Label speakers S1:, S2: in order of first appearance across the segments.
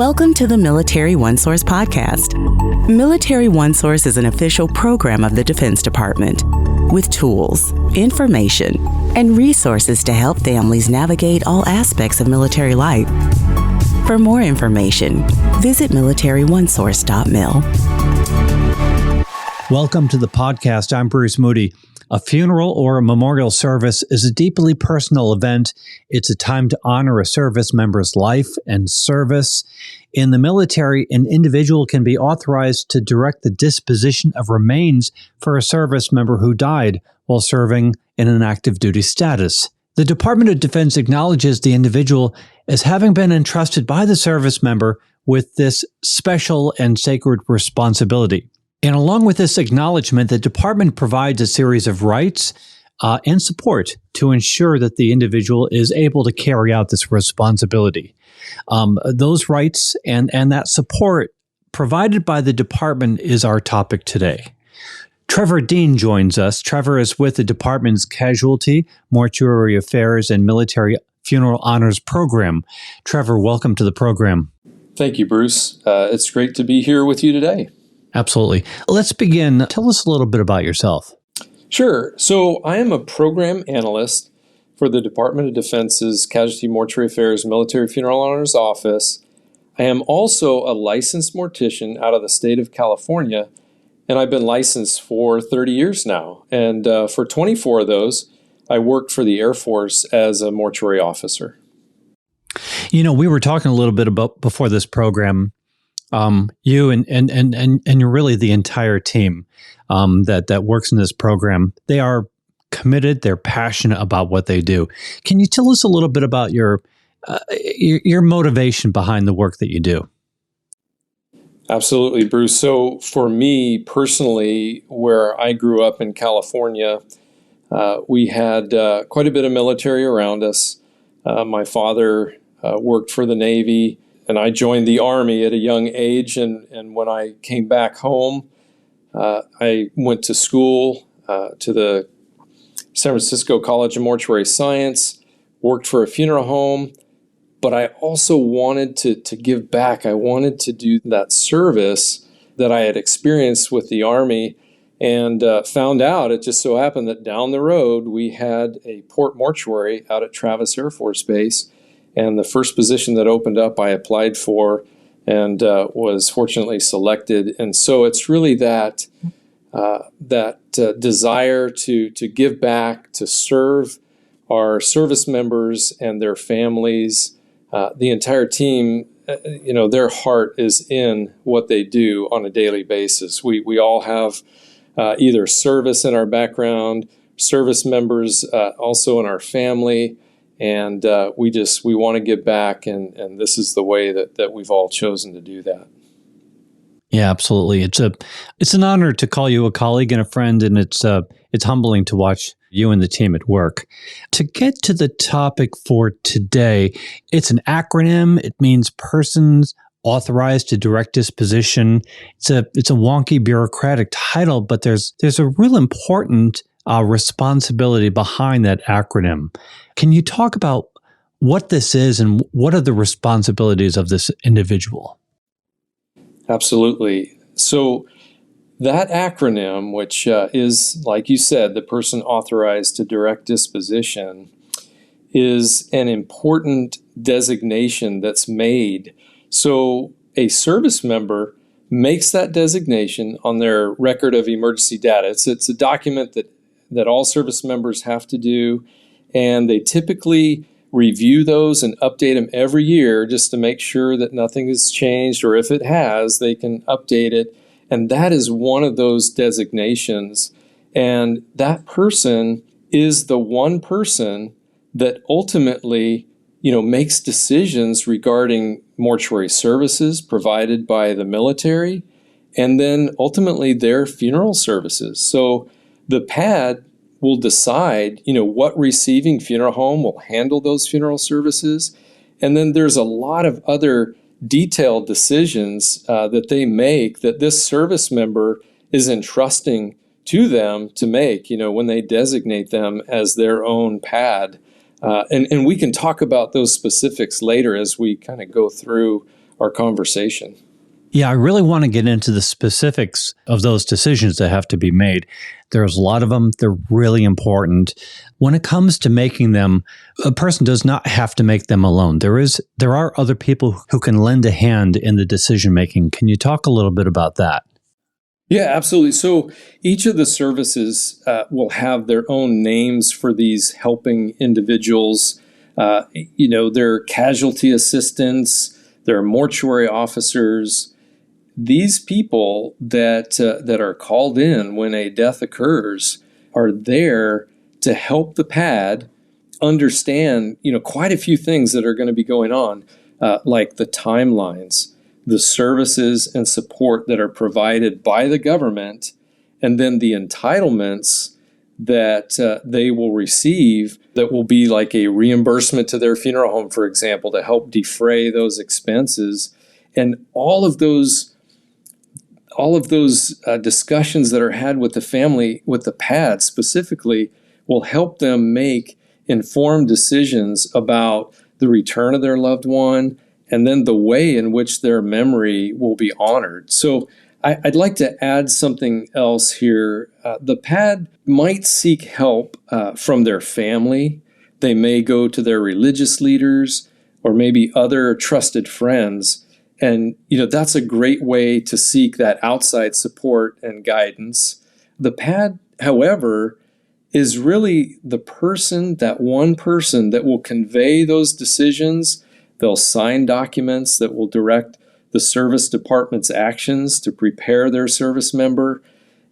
S1: Welcome to the Military OneSource Podcast. Military OneSource is an official program of the Defense Department with tools, information, and resources to help families navigate all aspects of military life. For more information, visit MilitaryOneSource.mil.
S2: Welcome to the podcast. I'm Bruce Moody. A funeral or a memorial service is a deeply personal event. It's a time to honor a service member's life and service. In the military, an individual can be authorized to direct the disposition of remains for a service member who died while serving in an active duty status. The Department of Defense acknowledges the individual as having been entrusted by the service member with this special and sacred responsibility. And along with this acknowledgement, the department provides a series of rights and support to ensure that the individual is able to carry out this responsibility. Those rights and that support provided by the department is our topic today. Trevor Dean joins us. Trevor is with the department's Casualty, Mortuary Affairs, and Military Funeral Honors program. Trevor, welcome to the program.
S3: Thank you, Bruce. It's great to be here with you today.
S2: Absolutely. Let's begin. Tell us a little bit about yourself.
S3: Sure. So I am a program analyst for the Department of Defense's Casualty, Mortuary Affairs, Military Funeral Honors Office. I am also a licensed mortician out of the state of California, and I've been licensed for 30 years now. And for 24 of those, I worked for the Air Force as a mortuary officer.
S2: You know, we were talking a little bit about before this program. You and really the entire team that works in this program, they are committed. They're passionate about what they do. Can you tell us a little bit about your motivation behind the work that you do?
S3: Absolutely, Bruce. So for me personally, where I grew up in California, we had quite a bit of military around us. My father worked for the Navy, and I joined the Army at a young age. And when I came back home, I went to school to the San Francisco College of Mortuary Science, worked for a funeral home, but I also wanted to give back. I wanted to do that service that I had experienced with the Army, and found out, it just so happened that down the road we had a port mortuary out at Travis Air Force Base. And the first position that opened up, I applied for and was fortunately selected. And so it's really that desire to give back, to serve our service members and their families. The entire team, their heart is in what they do on a daily basis. We all have either service in our background, service members also in our family. And we want to give back, and this is the way that we've all chosen to do that.
S2: Yeah, absolutely. It's an honor to call you a colleague and a friend, and it's humbling to watch you and the team at work. To get to the topic for today, it's an acronym. It means persons authorized to direct disposition. It's a wonky bureaucratic title, but there's a real important responsibility behind that acronym. Can you talk about what this is and what are the responsibilities of this individual?
S3: Absolutely. So that acronym, which is, like you said, the person authorized to direct disposition, is an important designation that's made. So a service member makes that designation on their record of emergency data. It's a document that all service members have to do, and they typically review those and update them every year just to make sure that nothing has changed, or if it has, they can update it. And that is one of those designations. And that person is the one person that ultimately, makes decisions regarding mortuary services provided by the military, and then ultimately their funeral services. So the PADD will decide, what receiving funeral home will handle those funeral services. And then there's a lot of other detailed decisions that they make that this service member is entrusting to them to make, when they designate them as their own PADD. And we can talk about those specifics later as we kind of go through our conversation.
S2: Yeah, I really want to get into the specifics of those decisions that have to be made. There's a lot of them. They're really important. When it comes to making them, a person does not have to make them alone. There are other people who can lend a hand in the decision making. Can you talk a little bit about that?
S3: Yeah, absolutely. So each of the services will have their own names for these helping individuals. There are casualty assistants, there are mortuary officers. These people that are called in when a death occurs are there to help the PADD understand, quite a few things that are going to be going on, like the timelines, the services and support that are provided by the government, and then the entitlements that they will receive that will be like a reimbursement to their funeral home, for example, to help defray those expenses. And all of those discussions that are had with the family, with the PADD specifically, will help them make informed decisions about the return of their loved one and then the way in which their memory will be honored. So I'd like to add something else here. The PADD might seek help from their family. They may go to their religious leaders or maybe other trusted friends. And, that's a great way to seek that outside support and guidance. The PADD, however, is really that one person that will convey those decisions. They'll sign documents that will direct the service department's actions to prepare their service member,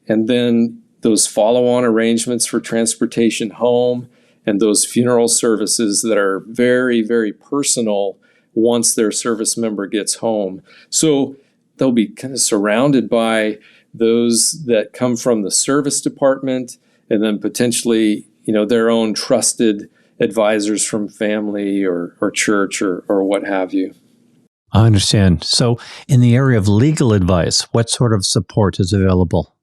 S3: and then those follow-on arrangements for transportation home and those funeral services that are very, very personal once their service member gets home. So they'll be kind of surrounded by those that come from the service department and then potentially, their own trusted advisors from family or church or what have you.
S2: I understand. So in the area of legal advice, what sort of support is available?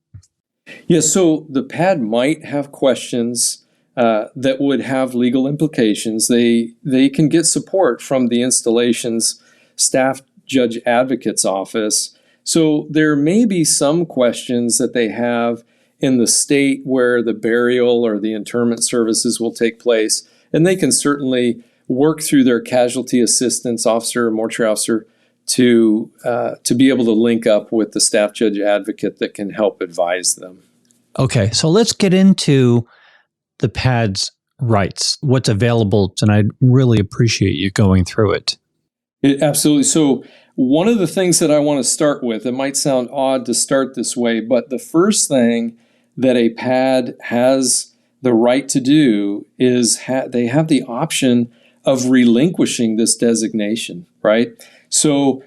S3: Yeah, so the PADD might have questions that would have legal implications. They can get support from the installation's staff judge advocate's office. So there may be some questions that they have in the state where the burial or the interment services will take place, and they can certainly work through their casualty assistance officer or mortuary officer to be able to link up with the staff judge advocate that can help advise them.
S2: Okay, so let's get into the PADD's rights, what's available, and I really appreciate you going through it.
S3: Absolutely. So one of the things that I want to start with, it might sound odd to start this way, but the first thing that a PADD has the right to do is they have the option of relinquishing this designation, right? So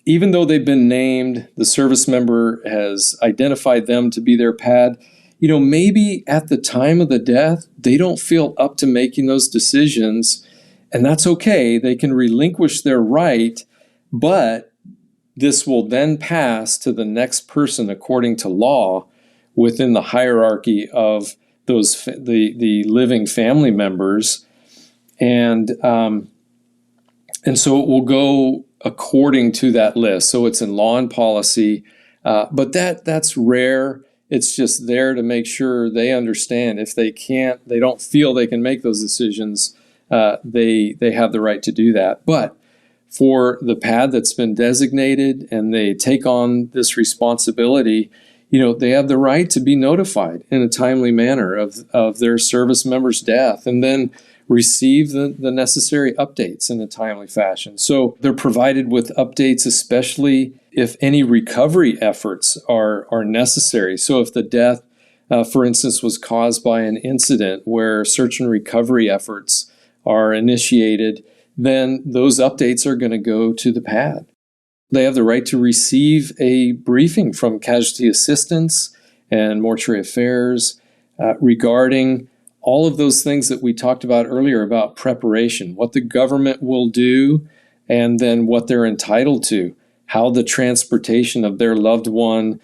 S3: even though they've been named, the service member has identified them to be their PADD, maybe at the time of the death, they don't feel up to making those decisions, and that's okay. They can relinquish their right, but this will then pass to the next person according to law within the hierarchy of those the living family members, and so it will go according to that list. So it's in law and policy, but that's rare. It's just there to make sure they understand if they don't feel they can make those decisions, they have the right to do that. But for the PADD that's been designated and they take on this responsibility, they have the right to be notified in a timely manner of their service member's death and then receive the necessary updates in a timely fashion. So they're provided with updates, especially if any recovery efforts are necessary. So if the death, for instance, was caused by an incident where search and recovery efforts are initiated, then those updates are going to go to the PADD. They have the right to receive a briefing from casualty assistance and mortuary affairs regarding all of those things that we talked about earlier about preparation, what the government will do, and then what they're entitled to, how the transportation of their loved one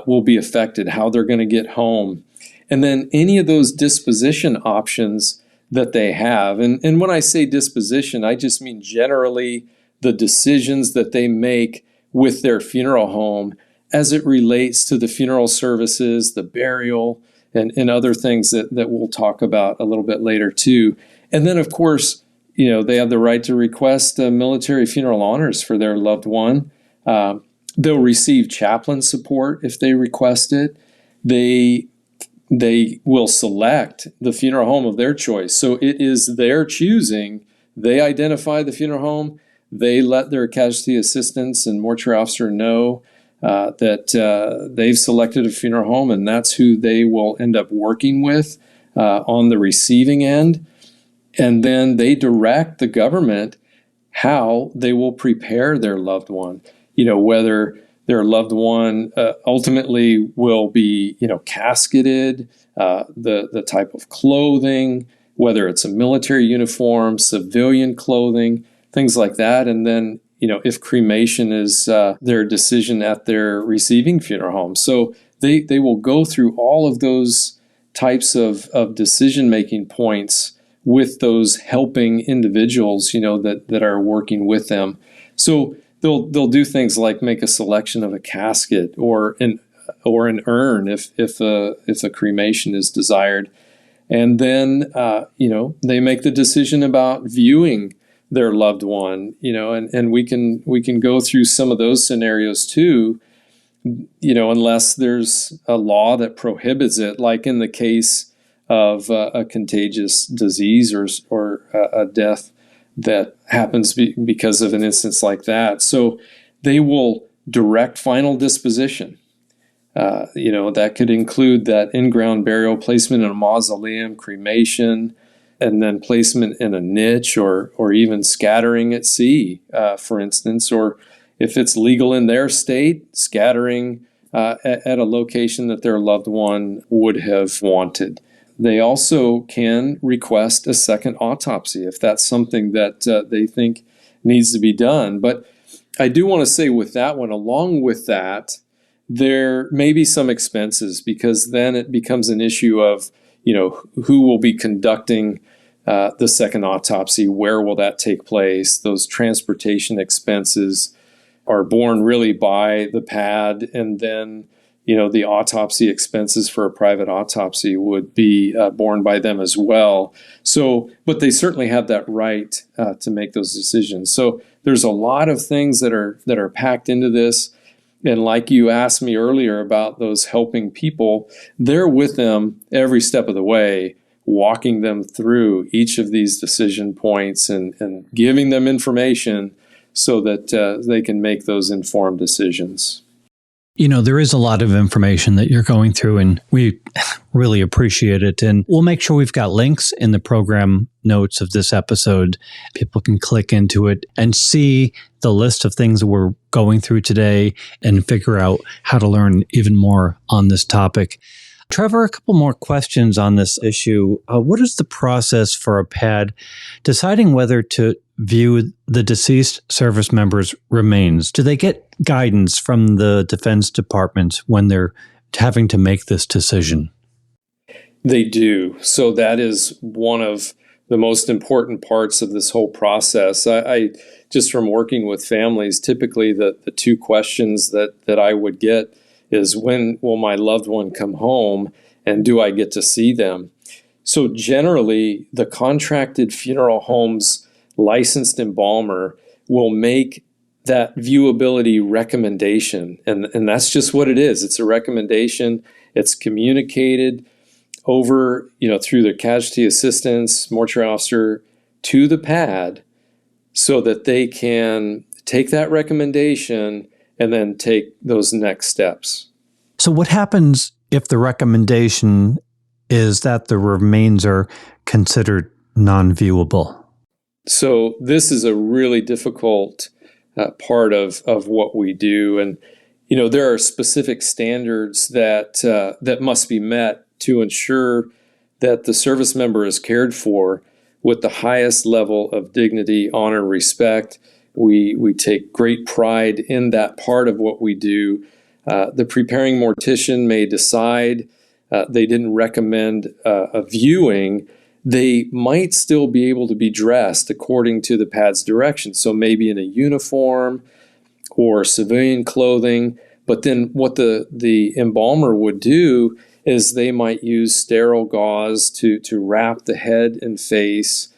S3: will be affected, how they're going to get home, and then any of those disposition options that they have. And when I say disposition, I just mean generally the decisions that they make with their funeral home as it relates to the funeral services, the burial, and other things that we'll talk about a little bit later too. And then, of course, they have the right to request military funeral honors for their loved one. They'll receive chaplain support if they request it. They will select the funeral home of their choice. So it is their choosing. They identify the funeral home. They let their casualty assistants and mortuary officer know that they've selected a funeral home, and that's who they will end up working with on the receiving end. And then they direct the government how they will prepare their loved one. Whether their loved one ultimately will be, casketed, the type of clothing, whether it's a military uniform, civilian clothing, things like that. And then, if cremation is their decision at their receiving funeral home. So they will go through all of those types of decision-making points with those helping individuals, that are working with them. So they'll do things like make a selection of a casket or an urn if a cremation is desired, and then they make the decision about viewing their loved one. And we can go through some of those scenarios too. Unless there's a law that prohibits it, like in the case of a contagious disease or a death that happens because of an instance like that. So they will direct final disposition. That could include that in-ground burial, placement in a mausoleum, cremation, and then placement in a niche or even scattering at sea, for instance, or if it's legal in their state, scattering at a location that their loved one would have wanted. They also can request a second autopsy if that's something that they think needs to be done. But I do want to say with that one, along with that, there may be some expenses, because then it becomes an issue of, who will be conducting the second autopsy, where will that take place? Those transportation expenses are borne really by the PADD, and then the autopsy expenses for a private autopsy would be borne by them as well. So, but they certainly have that right to make those decisions. So there's a lot of things that are packed into this. And like you asked me earlier about those helping people, they're with them every step of the way, walking them through each of these decision points and giving them information so that they can make those informed decisions.
S2: There is a lot of information that you're going through, and we really appreciate it. And we'll make sure we've got links in the program notes of this episode. People can click into it and see the list of things that we're going through today and figure out how to learn even more on this topic. Trevor, a couple more questions on this issue. What is the process for a PADD deciding whether to view the deceased service member's remains? Do they get guidance from the Defense Department when they're having to make this decision?
S3: They do. So that is one of the most important parts of this whole process. I just from working with families, typically the two questions that I would get is, when will my loved one come home, and do I get to see them? So generally, the contracted funeral home's licensed embalmer will make that viewability recommendation. And that's just what it is. It's a recommendation. It's communicated over, through the casualty assistants, mortuary officer to the PADD, so that they can take that recommendation and then take those next steps.
S2: So what happens if the recommendation is that the remains are considered non-viewable?
S3: So this is a really difficult part of what we do. And, there are specific standards that must be met to ensure that the service member is cared for with the highest level of dignity, honor, respect. We take great pride in that part of what we do. The preparing mortician may decide they didn't recommend a viewing. they might still be able to be dressed according to the PADD's direction. So maybe in a uniform or civilian clothing. But then what the embalmer would do is they might use sterile gauze to wrap the head and face,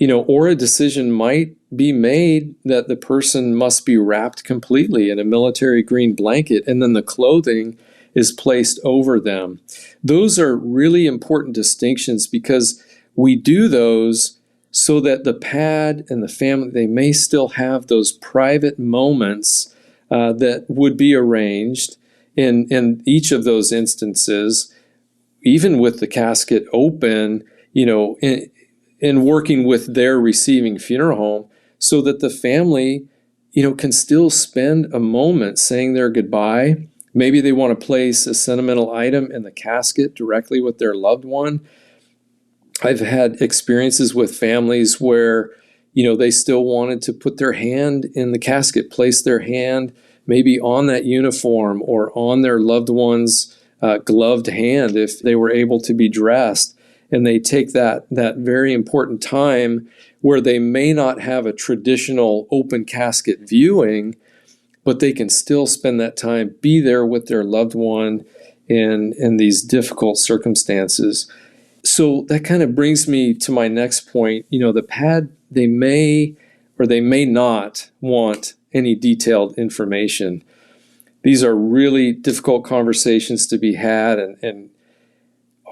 S3: or a decision might be made that the person must be wrapped completely in a military green blanket, and then the clothing is placed over them. Those are really important distinctions because we do those so that the PADD and the family, they may still have those private moments that would be arranged in each of those instances, even with the casket open, in working with their receiving funeral home, so that the family, can still spend a moment saying their goodbye. Maybe they want to place a sentimental item in the casket directly with their loved one. I've had experiences with families where, they still wanted to put their hand in the casket, place their hand maybe on that uniform or on their loved one's gloved hand if they were able to be dressed. And they take that very important time where they may not have a traditional open casket viewing, but they can still spend that time, be there with their loved one in these difficult circumstances. So that kind of brings me to my next point. The PADD, they may or they may not want any detailed information. These are really difficult conversations to be had, and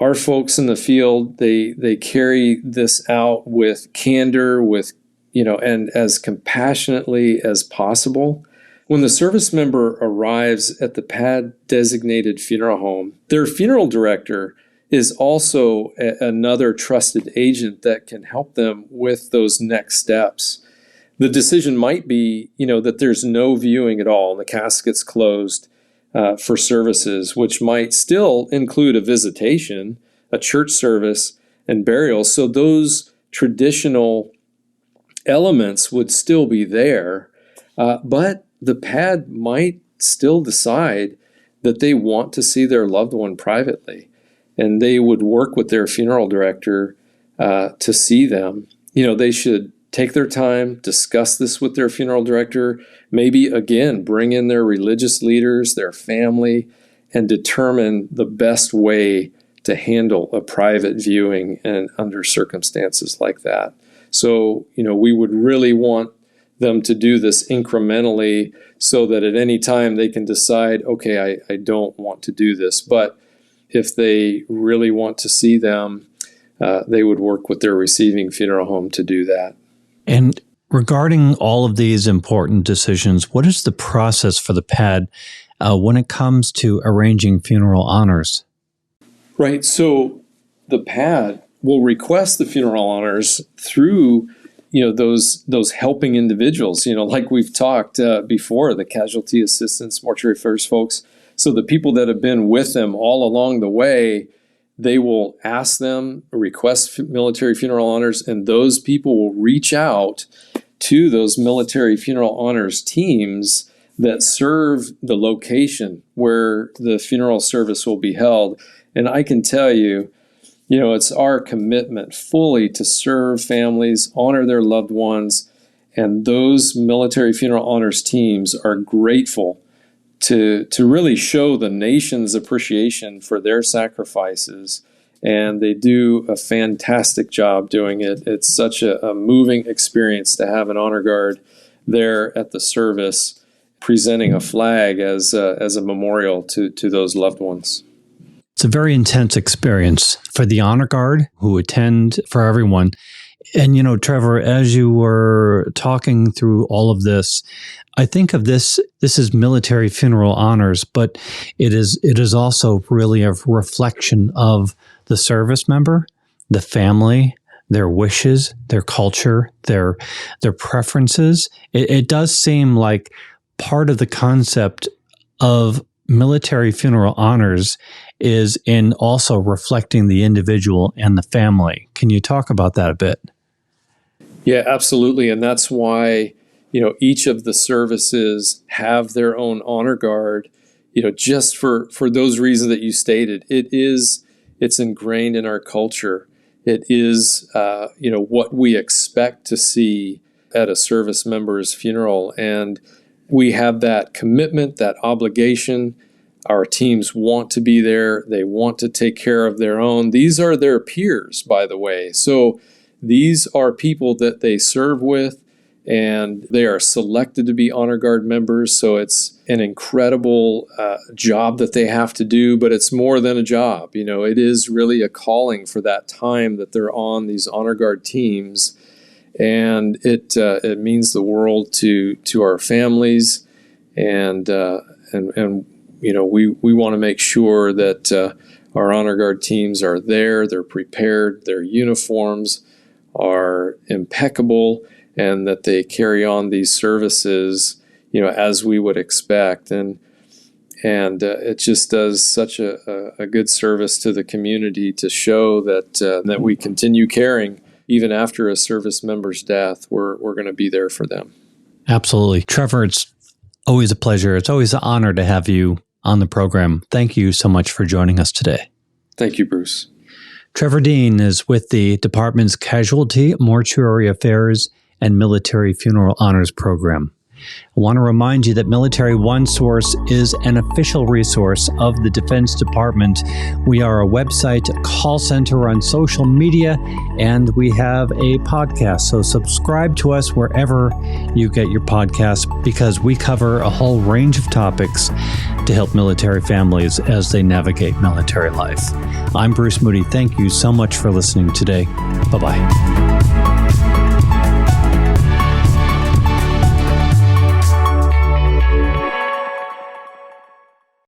S3: our folks in the field, they carry this out with candor, and as compassionately as possible. When the service member arrives at the PADD designated funeral home, their funeral director is also another trusted agent that can help them with those next steps. The decision might be, that there's no viewing at all and the casket's closed for services, which might still include a visitation, a church service, and burial. So those traditional elements would still be there, but the PADD might still decide that they want to see their loved one privately, and they would work with their funeral director to see them. They should take their time, discuss this with their funeral director, maybe again bring in their religious leaders, their family, and determine the best way to handle a private viewing and under circumstances like that. So, we would really want them to do this incrementally so that at any time they can decide, okay, I don't want to do this. But if they really want to see them, they would work with their receiving funeral home to do that.
S2: And regarding all of these important decisions, what is the process for the PADD when it comes to arranging funeral honors?
S3: Right. So the PADD will request the funeral honors through, those helping individuals, like we've talked before, the casualty assistants, mortuary affairs folks. So the people that have been with them all along the way, they will ask them, request military funeral honors, and those people will reach out to those military funeral honors teams that serve the location where the funeral service will be held. And I can tell you, it's our commitment fully to serve families, honor their loved ones, and those military funeral honors teams are grateful to really show the nation's appreciation for their sacrifices, and they do a fantastic job doing it. It's such a moving experience to have an honor guard there at the service presenting a flag as a memorial to those loved ones.
S2: It's a very intense experience for the honor guard who attend, for everyone. And, Trevor, as you were talking through all of this, I think of this is military funeral honors, but it is also really a reflection of the service member, the family, their wishes, their culture, their preferences. It does seem like part of the concept of military funeral honors is in also reflecting the individual and the family. Can you talk about that a bit?
S3: Yeah, absolutely. And that's why, each of the services have their own honor guard, just for those reasons that you stated. It's ingrained in our culture. It is, what we expect to see at a service member's funeral. And we have that commitment, that obligation. Our teams want to be there. They want to take care of their own. These are their peers, by the way. So these are people that they serve with, and they are selected to be Honor Guard members. So it's an incredible job that they have to do, but it's more than a job. It is really a calling for that time that they're on these Honor Guard teams. And it means the world to our families, and we want to make sure that our Honor Guard teams are there, they're prepared, their uniforms are impeccable, and that they carry on these services, as we would expect. And it just does such a good service to the community to show that we continue caring. Even after a service member's death, we're going to be there for them.
S2: Absolutely. Trevor, it's always a pleasure. It's always an honor to have you on the program. Thank you so much for joining us today.
S3: Thank you, Bruce.
S2: Trevor Dean is with the department's Casualty, Mortuary Affairs, and Military Funeral Honors program. I want to remind you that Military OneSource is an official resource of the Defense Department. We are a website, a call center on social media, and we have a podcast. So subscribe to us wherever you get your podcasts, because we cover a whole range of topics to help military families as they navigate military life. I'm Bruce Moody. Thank you so much for listening today. Bye-bye.